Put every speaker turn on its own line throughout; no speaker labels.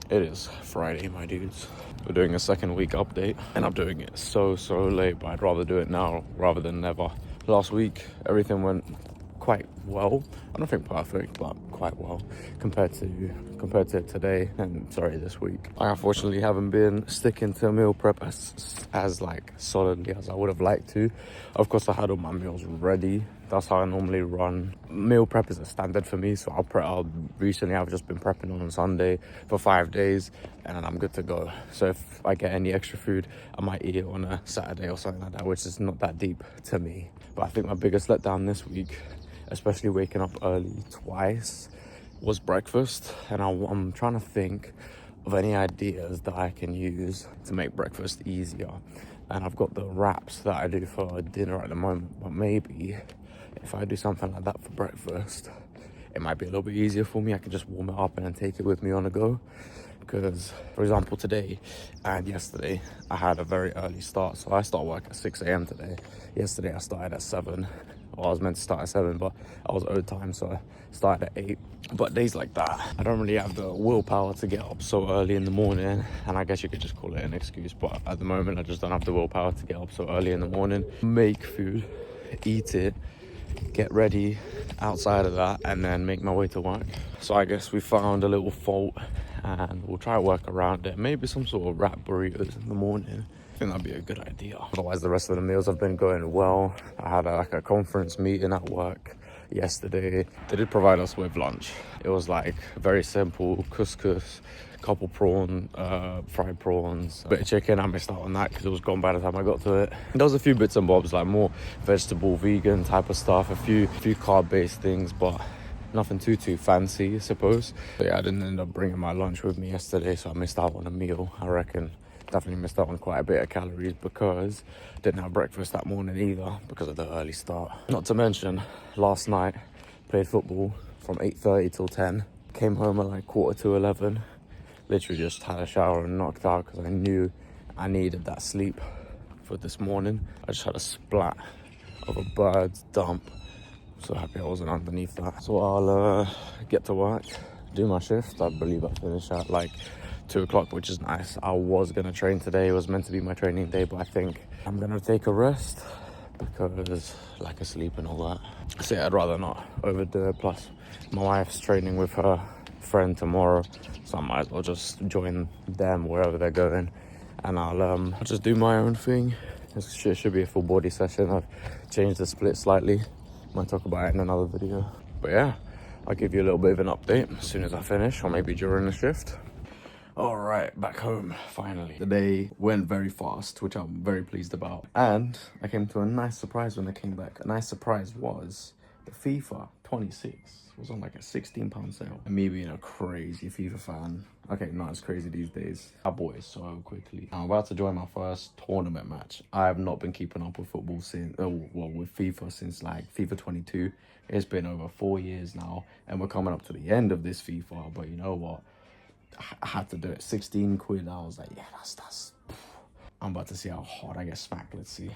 It is Friday, my dudes. We're doing a second week update, and I'm doing it so late, but I'd rather do it now rather than never. Last week, everything went quite well. I don't think perfect, but quite well compared to today and this week. I unfortunately haven't been sticking to meal prep as like solidly as I would have liked to. Of course, I had all my meals ready. That's how I normally run. Meal prep is a standard for me, so recently I've just been prepping on Sunday for 5 days, and I'm good to go. So if I get any extra food, I might eat it on a Saturday or something like that, which is not that deep to me. But I think my biggest letdown this week, especially waking up early twice, was breakfast. And I'm trying to think of any ideas that I can use to make breakfast easier. And I've got the wraps that I do for dinner at the moment, but maybe if I do something like that for breakfast, it might be a little bit easier for me. I can just warm it up and then take it with me on the go. Because, for example, today and yesterday, I had a very early start. So I start work at 6 a.m. today. Yesterday, I started at 7. Well, I was meant to start at 7, but I was owed time, so I started at 8. But days like that, I don't really have the willpower to get up so early in the morning. And I guess you could just call it an excuse. But at the moment, I just don't have the willpower to get up so early in the morning. Make food, eat it, get ready outside of that, and then make my way to work. So I guess we found a little fault, and we'll try to work around it. Maybe some sort of wrap burritos in the morning. I think that'd be a good idea. Otherwise, the rest of the meals have been going well. I had a conference meeting at work yesterday. They did provide us with lunch. It was like very simple couscous, couple fried prawns, a bit of chicken. I missed out on that because it was gone by the time I got to it. There was a few bits and bobs, like more vegetable, vegan type of stuff, a few carb-based things, but nothing too fancy, I suppose. But yeah, I didn't end up bringing my lunch with me yesterday, so I missed out on a meal. I reckon definitely missed out on quite a bit of calories because I didn't have breakfast that morning either because of the early start. Not to mention, last night played football from 8:30 till 10. Came home at like 11:15. Literally just had a shower and knocked out because I knew I needed that sleep for this morning. I just had a splat of a bird's dump. So happy I wasn't underneath that. So I'll get to work, do my shift. I believe I finish at like 2 o'clock, which is nice. I was gonna train today. It was meant to be my training day, but I think I'm gonna take a rest because lack of sleep and all that. So yeah, I'd rather not overdo it. Plus my wife's training with her friend tomorrow, so I might as well just join them wherever they're going, and I'll just do my own thing. It should be a full body session. I've changed the split slightly. Might talk about it in another video. But yeah, I'll give you a little bit of an update as soon as I finish, or maybe during the shift. All right, back home, finally. The day went very fast, which I'm very pleased about. And I came to a nice surprise when I came back. A nice surprise was the FIFA 26 was on like a £16 sale. And me being a crazy FIFA fan, okay, not as crazy these days, I bought it so quickly. I'm about to join my first tournament match. I have not been keeping up with football with FIFA since like FIFA 22. It's been over 4 years now, and we're coming up to the end of this FIFA, but you know what? I had to do it. 16 quid. I was like, yeah, that's I'm about to see how hard I get smacked. Let's see.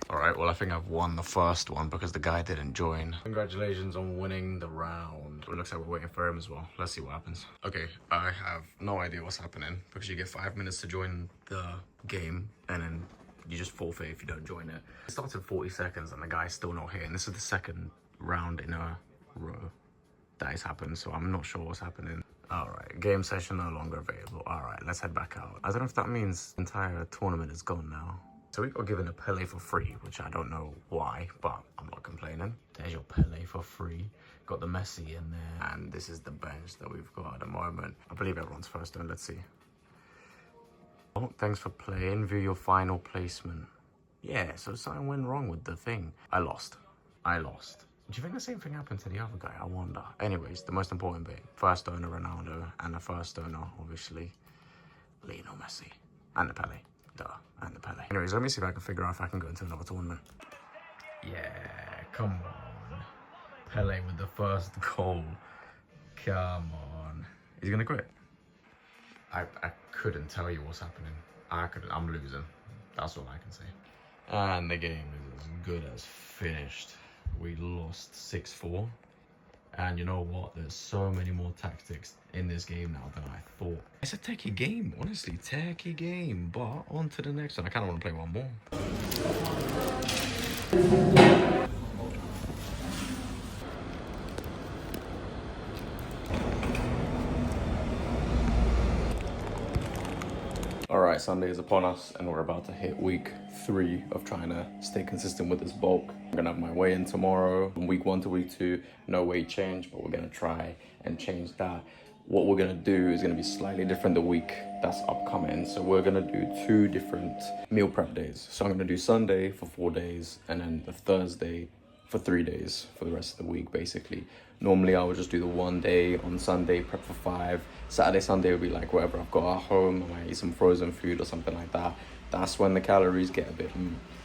All right, well, I think I've won the first one because the guy didn't join. Congratulations on winning the round. It looks like we're waiting for him as well. Let's see what happens. Okay, I have no idea what's happening because you get 5 minutes to join the game and then you just forfeit if you don't join it. It starts in 40 seconds and the guy's still not here. And this is the second round in a row that has happened, so I'm not sure what's happening. All right, game session no longer available. All right, let's head back out. I don't know if that means the entire tournament is gone now. So we got given a Pele for free, which I don't know why, but I'm not complaining. There's your Pele for free. Got the Messi in there, and this is the bench that we've got at the moment. I believe everyone's first turn. Let's see. Oh, thanks for playing. View your final placement. Yeah, so something went wrong with the thing. I lost. Do you think the same thing happened to the other guy? I wonder. Anyways, the most important bit. First owner Ronaldo, and the first owner, obviously, Lionel Messi. And the Pele. Duh, and the Pele. Anyways, let me see if I can figure out if I can go into another tournament. Yeah, come on. Pele with the first goal. Come on. Is he gonna quit? I couldn't tell you what's happening. I'm losing. That's all I can say. And the game is as good as finished. We lost 6-4. And you know what? There's so many more tactics in this game now than I thought. It's a techie game, honestly, techie game. But on to the next one. I kind of want to play one more. All right, Sunday is upon us and we're about to hit week 3 of trying to stay consistent with this bulk. I'm gonna have my weigh in tomorrow. From week 1 to week 2, no weight change, but we're gonna try and change that. What we're gonna do is gonna be slightly different the week that's upcoming. So we're gonna do 2 different meal prep days. So I'm gonna do Sunday for 4 days and then the Thursday for 3 days for the rest of the week, basically. Normally I would just do the 1 day on Sunday, prep for 5. Saturday, Sunday would be like whatever I've got at home. I might eat some frozen food or something like that. That's when the calories get a bit,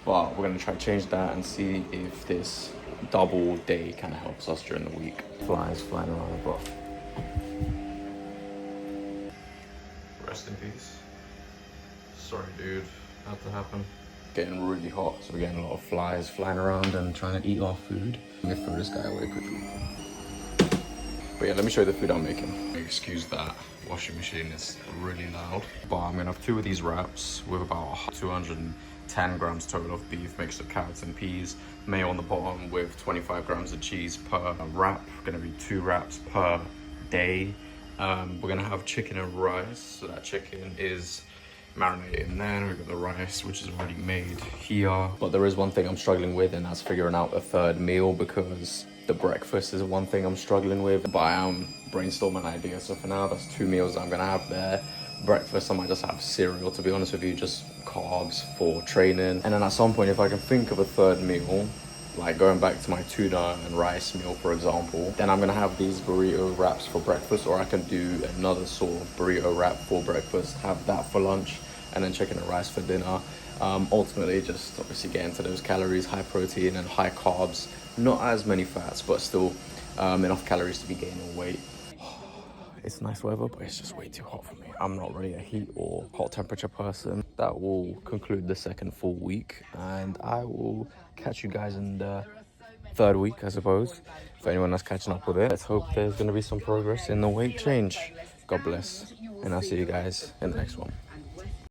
but we're gonna try to change that and see if this double day kind of helps us during the week. Flies flying around the block. Rest in peace. Sorry, dude. Had to happen. Getting really hot, so we're getting a lot of flies flying around and trying to eat our food. I'm gonna throw this guy away quickly. But yeah, let me show you the food I'm making. Excuse that, washing machine is really loud. But I'm gonna have 2 of these wraps with about 210 grams total of beef, mixed with carrots and peas. Mayo on the bottom with 25 grams of cheese per wrap. Gonna be 2 wraps per day. We're gonna have chicken and rice. So that chicken is marinated in there. We've got the rice, which is already made here. But there is one thing I'm struggling with, and that's figuring out a 3rd meal, because the breakfast is one thing I'm struggling with. But I am brainstorming ideas. So for now, that's 2 meals I'm gonna have there. Breakfast, I might just have cereal, to be honest with you, just carbs for training. And then at some point, if I can think of a 3rd meal, like going back to my tuna and rice meal, for example, then I'm gonna have these burrito wraps for breakfast, or I can do another sort of burrito wrap for breakfast, have that for lunch, and then chicken and rice for dinner. Ultimately, just obviously get into those calories, high protein and high carbs, not as many fats, but still enough calories to be gaining weight. It's nice weather, but it's just way too hot for me. I'm not really a heat or hot temperature person. That will conclude the 2nd full week, and I will catch you guys in the 3rd week, I suppose. For anyone that's catching up with it, let's hope there's going to be some progress in the weight change. God bless, and I'll see you guys in the next one.